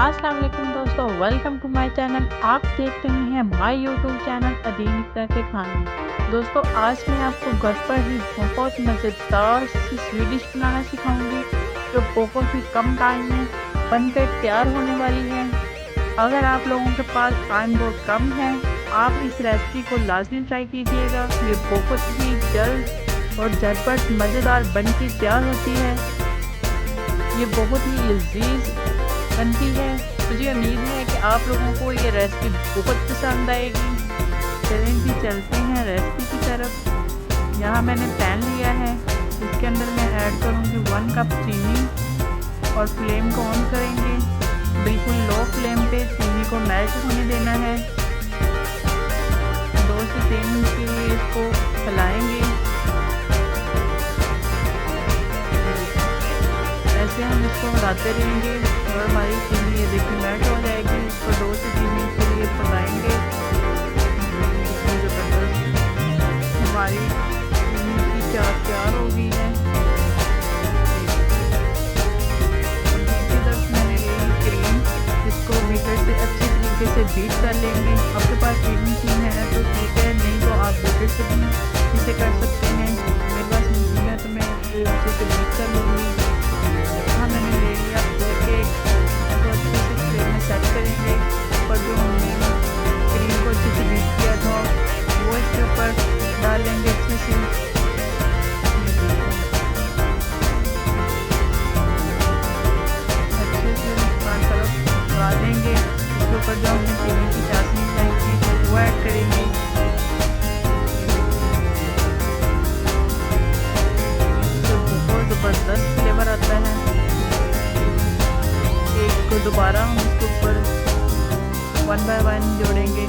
अस्सलाम वालेकुम दोस्तों, वेलकम टू माय चैनल। आप देख रहे हैं माय यूट्यूब चैनल अदीन इफ्तार के खाने। दोस्तों, आज मैं आपको घर पर ही बहुत मज़ेदार सी स्वीट डिश बनाना सिखाऊंगी जो बहुत ही कम टाइम में बनकर तैयार होने वाली है। अगर आप लोगों के पास टाइम बहुत कम है, आप इस रेसिपी को लाजमी ट्राई कीजिएगा। ये बहुत ही जल्द और झटपट मज़ेदार बनकर तैयार होती है। ये बहुत ही लजीज बनती है। मुझे उम्मीद है कि आप लोगों को ये रेसिपी बहुत पसंद आएगी। चलें जी, चलते हैं रेसिपी की तरफ। यहाँ मैंने पैन लिया है, इसके अंदर मैं ऐड करूँगी 1 कप चीनी और फ्लेम को ऑन करेंगे। बिल्कुल लो फ्लेम पे चीनी को मेल्ट होने देना है। 2 से 3 मिनट के लिए इसको फैलाएंगे। ऐसे हम इसको हिलाते रहेंगे और हमारी चीनी ये देखिए मेल्ट हो जाएगी। इसको 2 से 3 मिनट के लिए पकाएंगे। हमारी चीनी की चाट तैयार हो गई है। दूसरी तरफ मैंने ली क्रीम, इसको बीटर से अच्छी तरीके से बीट कर लेंगे। आपके पास बीट मशीन है तो ठीक है, नहीं तो आप बीटर से भी इसे कर सकते हैं। मेरे पास मशीन है तो मैं अच्छे से बीट कर लूँगी। मैंने ले लिया केक को अच्छे से फ्लेम में सेट करेंगे और जो हमने क्रीम को अच्छे से बीट किया था वो इसके ऊपर डालेंगे अच्छे से। अच्छे से हर तरफ डालेंगे। इसके ऊपर जो हमने चीनी की चाशनी बनाई थी वो ऐड करेंगे। तो बहुत ज़बरदस्त फ्लेवर आता है। को दोबारा हम इसके ऊपर 1 बाय 1 जोड़ेंगे।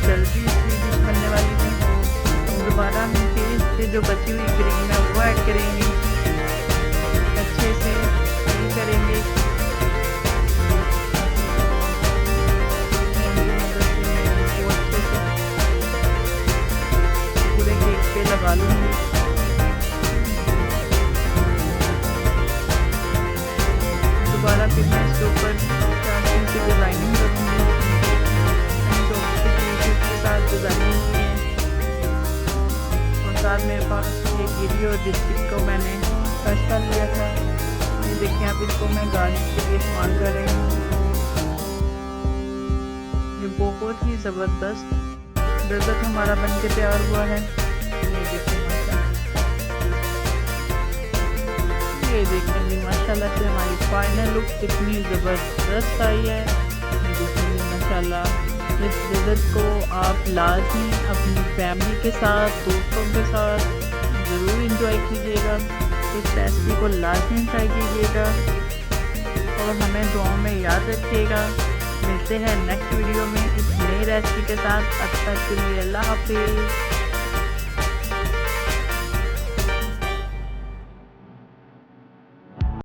जल्दी डिश बनने वाली है। दोबारा हम फिर जो बची हुई क्रीम है वो ऐड करेंगे, अच्छे से मिक्स करेंगे। अच्छे से पूरे केक पे लगा लूँगी। दोबारा फिर मैं इसके ऊपर चाशनी से डिज़ाइनिंग करूँगी। के साथ डिज़ाइनिंग की है और साथ मेरे पास ये गिरी और बिस्किट को मैंने कट कर लिया था। ये देखिए, आप इसको मैं गार्निश के लिए इस्तेमाल कर रही हूँ। ये बहुत ही ज़बरदस्त डेजर्ट हमारा बन के तैयार हुआ है। ये देखें जी, माशाल्लाह से हमारी फाइनल लुक कितनी ज़बरदस्त आई है। ये देखिए माशाल्लाह। इस डेजर्ट को आप लाजमी अपनी फैमिली के साथ, दोस्तों के साथ ज़रूर इंजॉय कीजिएगा। इस रेसिपी को लाजमी ट्राई कीजिएगा और हमें दुआओं में याद रखिएगा। मिलते हैं नेक्स्ट वीडियो में इस नई रेसिपी के साथ। अब तक के लिए अल्लाह हाफिज़।